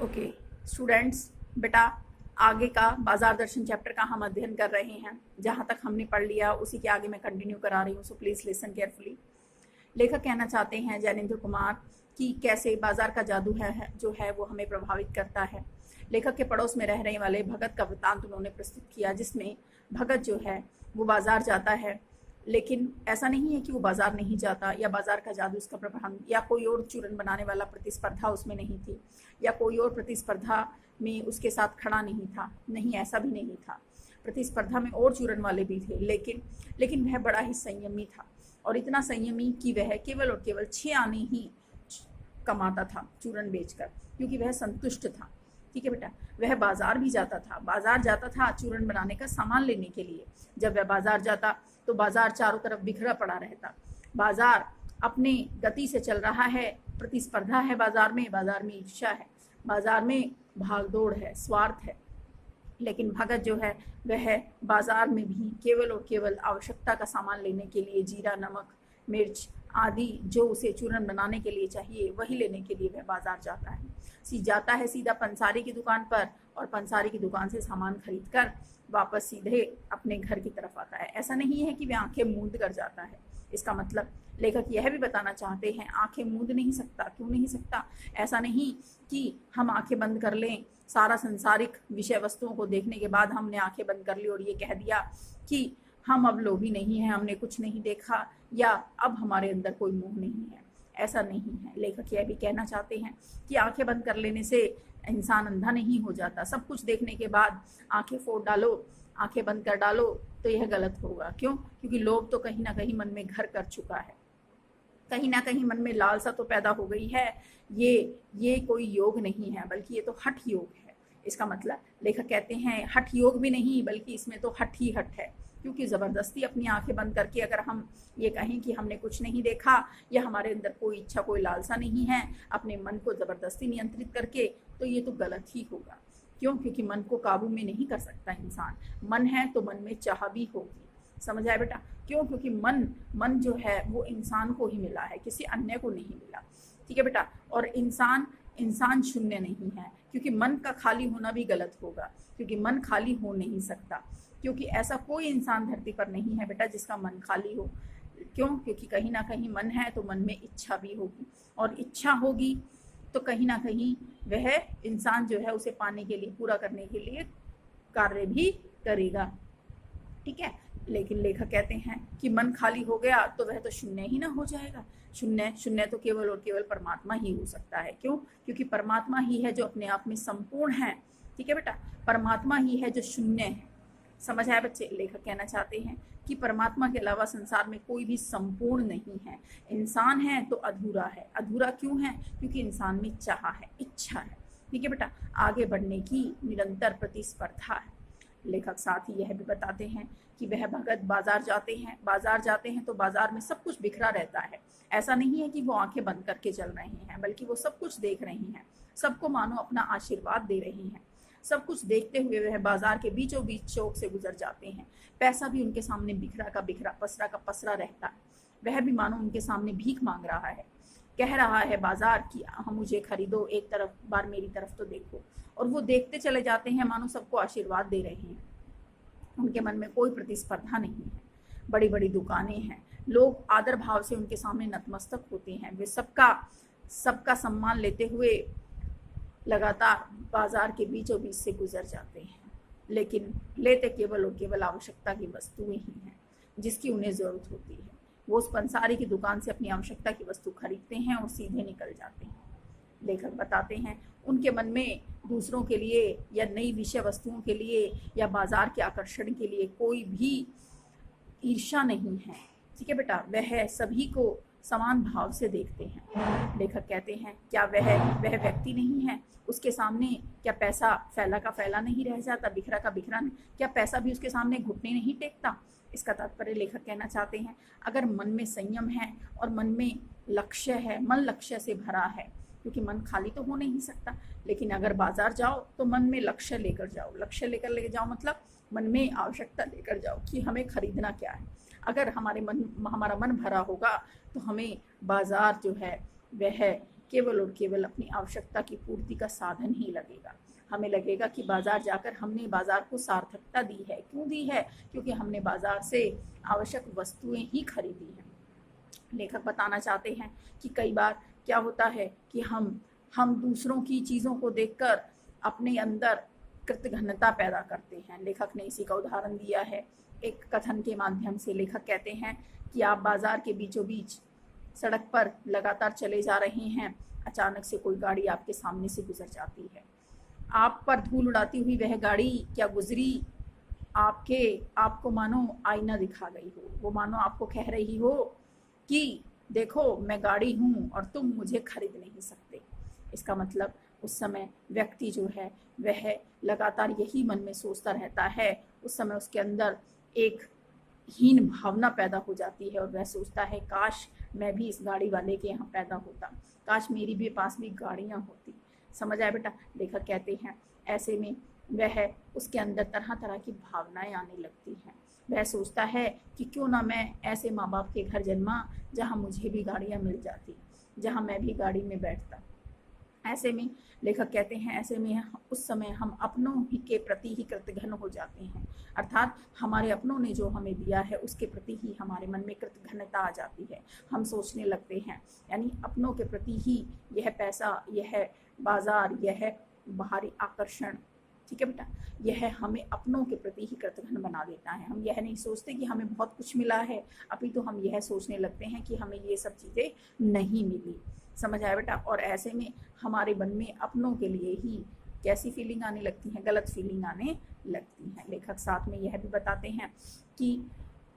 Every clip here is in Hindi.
ओके स्टूडेंट्स, बेटा आगे का बाजार दर्शन चैप्टर का हम अध्ययन कर रहे हैं। जहाँ तक हमने पढ़ लिया उसी के आगे मैं कंटिन्यू करा रही हूँ, सो प्लीज़ लिसन केयरफुली। लेखक कहना चाहते हैं जैनेंद्र कुमार कि कैसे बाजार का जादू है जो है वो हमें प्रभावित करता है। लेखक के पड़ोस में रहने वाले भगत का वृत्तांत उन्होंने प्रस्तुत किया, जिसमें भगत जो है वो बाजार जाता है, लेकिन ऐसा नहीं है कि वो बाजार नहीं जाता या बाजार का जादू उसका प्रभाव या कोई और चूरन बनाने वाला प्रतिस्पर्धा उसमें नहीं थी या कोई और प्रतिस्पर्धा में उसके साथ खड़ा नहीं था। नहीं, ऐसा भी नहीं था। प्रतिस्पर्धा में और चूरन वाले भी थे, लेकिन वह बड़ा ही संयमी था, और इतना संयमी कि वह केवल और केवल 6 आने ही कमाता था चूरन बेचकर, क्योंकि वह संतुष्ट था। ठीक है बेटा, वह बाजार भी जाता था चूरन बनाने का सामान लेने के लिए। जब वह बाजार जाता तो बाजार चारों तरफ बिखरा पड़ा रहता। बाजार अपने गति से चल रहा है, प्रतिस्पर्धा है बाजार में ईर्ष्या है, बाजार में भागदौड़ है, स्वार्थ है। लेकिन भगत जो है वह बाजार में भी केवल और केवल आवश्यकता का सामान लेने के लिए जीरा, नमक, मिर्च आदि जो उसे चूरन बनाने के लिए चाहिए वही लेने के लिए वह बाजार जाता है। सीधा पंसारी की दुकान पर, और पंसारी की दुकान से सामान खरीद कर वापस सीधे अपने घर की तरफ आता है। ऐसा नहीं है कि वह आंखें मूंद कर जाता है। इसका मतलब लेखक यह भी बताना चाहते हैं आंखें मूंद नहीं सकता। क्यों नहीं सकता? ऐसा नहीं कि हम आंखें बंद कर लें, सारा संसारिक विषय वस्तुओं को देखने के बाद हमने आंखें बंद कर ली और ये कह दिया कि हम अब लोभी नहीं हैं, हमने कुछ नहीं देखा या अब हमारे अंदर कोई मोह नहीं है। ऐसा नहीं है। लेखक यह भी कहना चाहते हैं कि आंखें बंद कर लेने से इंसान अंधा नहीं हो जाता। सब कुछ देखने के बाद आंखें फोड़ डालो, आंखें बंद कर डालो तो यह गलत होगा। क्यों? क्योंकि लोभ तो कहीं ना कहीं मन में घर कर चुका है, कहीं ना कहीं मन में लालसा तो पैदा हो गई है। ये कोई योग नहीं है, बल्कि ये तो हठ योग है। इसका मतलब लेखक कहते हैं हठ योग भी नहीं, बल्कि इसमें तो हठ ही हठ है। क्योंकि ज़बरदस्ती अपनी आंखें बंद करके अगर हम ये कहें कि हमने कुछ नहीं देखा या हमारे अंदर कोई इच्छा, कोई लालसा नहीं है, अपने मन को ज़बरदस्ती नियंत्रित करके, तो ये तो गलत ही होगा। क्यों? क्योंकि मन को काबू में नहीं कर सकता इंसान। मन है तो मन में चाह भी होगी। समझ आया बेटा? क्यों? क्योंकि मन जो है वो इंसान को ही मिला है, किसी अन्य को नहीं मिला। ठीक है बेटा? और इंसान शून्य नहीं है, क्योंकि मन का खाली होना भी गलत होगा, क्योंकि मन खाली हो नहीं सकता। क्योंकि ऐसा कोई इंसान धरती पर नहीं है बेटा जिसका मन खाली हो। क्यों? क्योंकि कहीं ना कहीं मन है तो मन में इच्छा भी होगी, और इच्छा होगी तो कहीं ना कहीं वह इंसान जो है उसे पाने के लिए, पूरा करने के लिए कार्य भी करेगा। ठीक है? लेकिन लेखक कहते हैं कि मन खाली हो गया तो वह तो शून्य ही ना हो जाएगा। शून्य तो केवल और केवल परमात्मा ही हो सकता है। क्यों? क्योंकि परमात्मा ही है जो अपने आप में संपूर्ण है। ठीक है बेटा? परमात्मा ही है जो शून्य है। समझ आया बच्चे? लेखक कहना चाहते हैं कि परमात्मा के अलावा संसार में कोई भी संपूर्ण नहीं है। इंसान है तो अधूरा है। अधूरा क्यों है? क्योंकि इंसान में चाह है, इच्छा है। ठीक है बेटा? आगे बढ़ने की निरंतर प्रतिस्पर्धा है। लेखक साथ ही यह भी बताते हैं कि वह भगत बाजार जाते हैं तो बाजार में सब कुछ बिखरा रहता है। ऐसा नहीं है कि वो आंखें बंद करके चल रहे हैं, बल्कि वो सब कुछ देख रहे हैं, सबको मानो अपना आशीर्वाद दे रहे हैं। सब कुछ देखते हुए वह बाजार के बीचों बीच चौक से गुजर जाते हैं। पैसा भी उनके सामने बिखरा का बिखरा, पसरा का पसरा रहता है। वह भी मानो उनके सामने भीख मांग रहा है, कह रहा है बाजार कि हम मुझे खरीदो, एक तरफ बार मेरी तरफ तो देखो। और वो देखते चले जाते हैं मानो सबको आशीर्वाद दे रहे हैं। उनके मन में कोई प्रतिस्पर्धा नहीं है। बड़ी बड़ी दुकानें हैं, लोग आदर भाव से उनके सामने नतमस्तक होते हैं। वे सबका सम्मान लेते हुए लगातार बाजार के बीचों बीच से गुजर जाते हैं, लेकिन लेते केवल और केवल आवश्यकता की वस्तुएं ही हैं जिसकी उन्हें ज़रूरत होती है। वो उस पंसारी की दुकान से अपनी आवश्यकता की वस्तु खरीदते हैं और सीधे निकल जाते हैं। लेखक बताते हैं उनके मन में दूसरों के लिए या नई विषय वस्तुओं के लिए या बाजार के आकर्षण के लिए कोई भी ईर्ष्या नहीं है। ठीक है बेटा? वह सभी को समान भाव से देखते हैं। लेखक कहते हैं क्या वह व्यक्ति नहीं है? उसके सामने क्या पैसा फैला का फैला नहीं रह जाता, बिखरा का बिखरा नहीं? क्या पैसा भी उसके सामने घुटने नहीं टेकता? इसका तात्पर्य लेखक कहना चाहते हैं अगर मन में संयम है और मन में लक्ष्य है, मन लक्ष्य से भरा है, क्योंकि मन खाली तो हो नहीं सकता। लेकिन अगर बाजार जाओ तो मन में लक्ष्य लेकर जाओ। लक्ष्य लेकर जाओ मतलब मन में आवश्यकता लेकर जाओ कि हमें खरीदना क्या है। अगर हमारा मन भरा होगा तो हमें बाजार जो है वह केवल और केवल अपनी आवश्यकता की पूर्ति का साधन ही लगेगा। हमें लगेगा कि बाजार जाकर हमने बाजार को सार्थकता दी है। क्यों दी है? क्योंकि हमने बाजार से आवश्यक वस्तुएं ही खरीदी हैं। लेखक बताना चाहते हैं कि कई बार क्या होता है कि हम दूसरों की चीज़ों को देखकर अपने अंदर कृतघ्नता पैदा करते हैं। लेखक ने इसी का उदाहरण दिया है एक कथन के माध्यम से। लेखक कहते हैं कि आप बाजार के बीचों बीच सड़क पर लगातार चले जा रहे हैं, अचानक से कोई गाड़ी आपके सामने से गुजर जाती है। आप पर धूल उड़ाती हुई वह गाड़ी क्या गुजरी आपको मानो आईना दिखा गई हो। वो मानो आपको कह रही हो कि देखो मैं गाड़ी हूँ और तुम मुझे खरीद नहीं सकते। इसका मतलब उस समय व्यक्ति जो है वह लगातार यही मन में सोचता रहता है। उस समय उसके अंदर एक हीन भावना पैदा हो जाती है और वह सोचता है काश मैं भी इस गाड़ी वाले के यहाँ पैदा होता, काश मेरी भी पास भी गाड़ियाँ होती। समझ आया बेटा? लेखक कहते हैं ऐसे में वह उसके अंदर तरह तरह की भावनाएं आने लगती हैं। वह सोचता है कि क्यों ना मैं ऐसे माँ बाप के घर जन्मा जहाँ मुझे भी गाड़ियाँ मिल जाती, जहाँ मैं भी गाड़ी में बैठता। ऐसे में लेखक कहते हैं ऐसे में उस समय हम अपनों ही के प्रति ही कृतघ्न हो जाते हैं, अर्थात हमारे अपनों ने जो हमें दिया है उसके प्रति ही हमारे मन में कृतघ्नता आ जाती है। हम सोचने लगते हैं, यानी अपनों के प्रति ही यह पैसा, यह बाजार, यह बाहरी आकर्षण, ठीक है बेटा, यह हमें अपनों के प्रति ही कृतघ्न बना देता है। हम यह नहीं सोचते कि हमें बहुत कुछ मिला है, अभी तो हम यह सोचने लगते हैं कि हमें ये सब चीज़ें नहीं मिली। समझ आया बेटा? और ऐसे में हमारे मन में अपनों के लिए ही कैसी फीलिंग आने लगती है? गलत फीलिंग आने लगती है। लेखक साथ में यह भी बताते हैं कि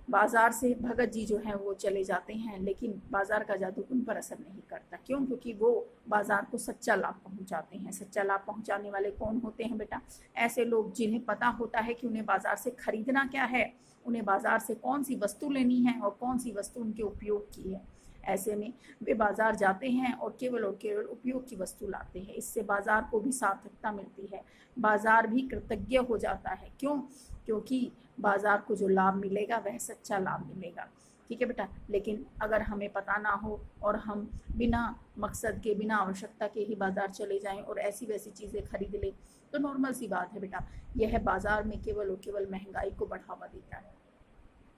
बाजार से भगत जी जो हैं वो चले जाते हैं, लेकिन बाजार का जादू उन पर असर नहीं करता। क्यों? क्योंकि वो बाजार को सच्चा लाभ पहुंचाते हैं। सच्चा लाभ पहुंचाने वाले कौन होते हैं बेटा? ऐसे लोग जिन्हें पता होता है कि उन्हें बाजार से खरीदना क्या है, उन्हें बाजार से कौन सी वस्तु लेनी है और कौन सी वस्तु उनके उपयोग की है। ऐसे में वे बाजार जाते हैं और केवल उपयोग की वस्तु लाते हैं। इससे बाजार को भी सार्थकता मिलती है, बाजार भी कृतज्ञ हो जाता है। क्यों? क्योंकि बाजार को जो लाभ मिलेगा वह सच्चा लाभ मिलेगा। ठीक है बेटा? लेकिन अगर हमें पता ना हो और हम बिना मकसद के, बिना आवश्यकता के ही बाजार चले जाएं और ऐसी वैसी चीज़ें खरीद लें, तो नॉर्मल सी बात है बेटा, यह बाजार में केवल और केवल महंगाई को बढ़ावा देता है।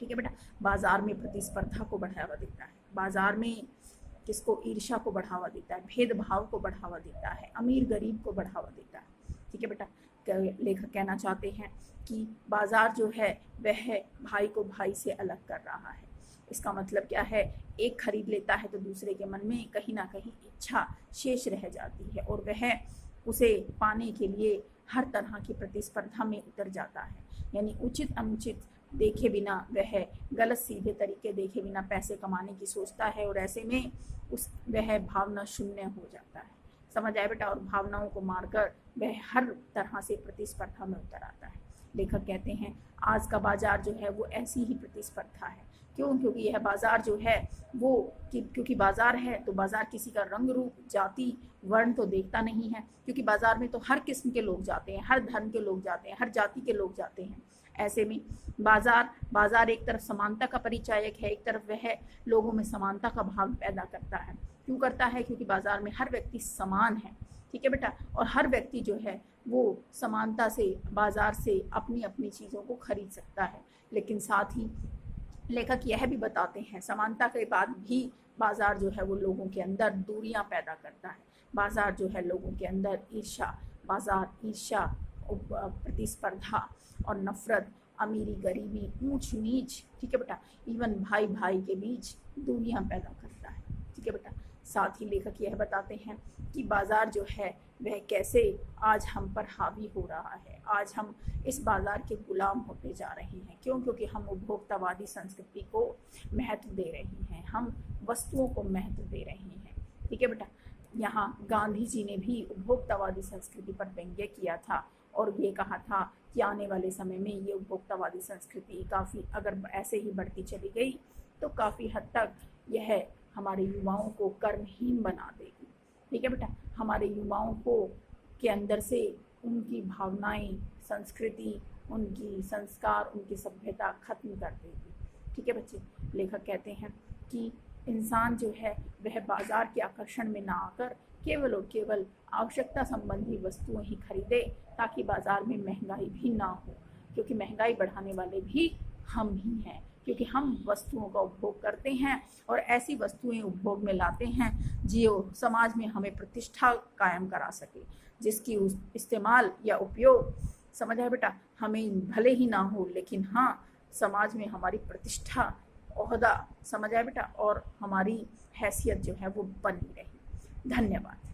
ठीक है बेटा? बाजार में प्रतिस्पर्धा को बढ़ावा देता है, बाजार में किसको? ईर्ष्या को बढ़ावा देता है, भेदभाव को बढ़ावा देता है, अमीर गरीब को बढ़ावा देता है। ठीक है बेटा? लेखक कहना चाहते हैं कि बाजार जो है वह भाई को भाई से अलग कर रहा है। इसका मतलब क्या है? एक खरीद लेता है तो दूसरे के मन में कहीं ना कहीं इच्छा शेष रह जाती है और वह उसे पाने के लिए हर तरह की प्रतिस्पर्धा में उतर जाता है। यानी उचित अनुचित देखे बिना, वह गलत सीधे तरीके देखे बिना पैसे कमाने की सोचता है और ऐसे में वह भावना शून्य हो जाता है। समझ आया बेटा? और भावनाओं को मारकर वह हर तरह से प्रतिस्पर्धा में उतर आता है। लेखक कहते हैं आज का बाजार जो है वो ऐसी ही प्रतिस्पर्धा है। क्यों? क्योंकि यह बाजार जो है वो क्योंकि बाजार है तो बाजार किसी का रंग रूप, जाति, वर्ण तो देखता नहीं है, क्योंकि बाजार में तो हर किस्म के लोग जाते हैं, हर धर्म के लोग जाते हैं, हर जाति के लोग जाते हैं। ऐसे में बाजार एक तरफ समानता का परिचायक है, एक तरफ वह लोगों में समानता का भाव पैदा करता है। क्यों करता है? क्योंकि बाजार में हर व्यक्ति समान है। ठीक है बेटा? और हर व्यक्ति जो है वो समानता से बाजार से अपनी अपनी चीज़ों को खरीद सकता है। लेकिन साथ ही लेखक यह भी बताते हैं समानता के बाद भी बाजार जो है वो लोगों के अंदर दूरियां पैदा करता है। बाजार जो है लोगों के अंदर ईर्ष्या, प्रतिस्पर्धा और नफरत, अमीरी गरीबी, ऊंच नीच, ठीक है बेटा, इवन भाई भाई के बीच दूरियां पैदा करता है। ठीक है बेटा? साथ ही लेखक यह बताते हैं कि बाजार जो है वह कैसे आज हम पर हावी हो रहा है। आज हम इस बाजार के गुलाम होते जा रहे हैं। क्यों? क्योंकि हम उपभोक्तावादी संस्कृति को महत्व दे रहे हैं, हम वस्तुओं को महत्व दे रहे हैं। ठीक है बेटा? यहाँ गांधी जी ने भी उपभोक्तावादी संस्कृति पर व्यंग्य किया था और ये कहा था कि आने वाले समय में ये उपभोक्तावादी संस्कृति काफ़ी अगर ऐसे ही बढ़ती चली गई तो काफ़ी हद तक यह हमारे युवाओं को कर्महीन बना देगी। ठीक है बेटा? हमारे युवाओं को के अंदर से उनकी भावनाएं, संस्कृति, उनकी संस्कार, उनकी सभ्यता खत्म कर देगी। ठीक है बच्चे? लेखक कहते हैं कि इंसान जो है वह बाजार के आकर्षण में ना आकर केवल और केवल आवश्यकता संबंधी वस्तुएं ही खरीदे, ताकि बाजार में महंगाई भी ना हो, क्योंकि महंगाई बढ़ाने वाले भी हम ही हैं, क्योंकि हम वस्तुओं का उपभोग करते हैं और ऐसी वस्तुएं उपभोग में लाते हैं जो समाज में हमें प्रतिष्ठा कायम करा सके, जिसकी इस्तेमाल या उपयोग, समझ आया बेटा, हमें भले ही ना हो, लेकिन हाँ समाज में हमारी प्रतिष्ठा, ओहदा, समझ आया बेटा, और हमारी हैसियत जो है वो बनी रही। धन्यवाद।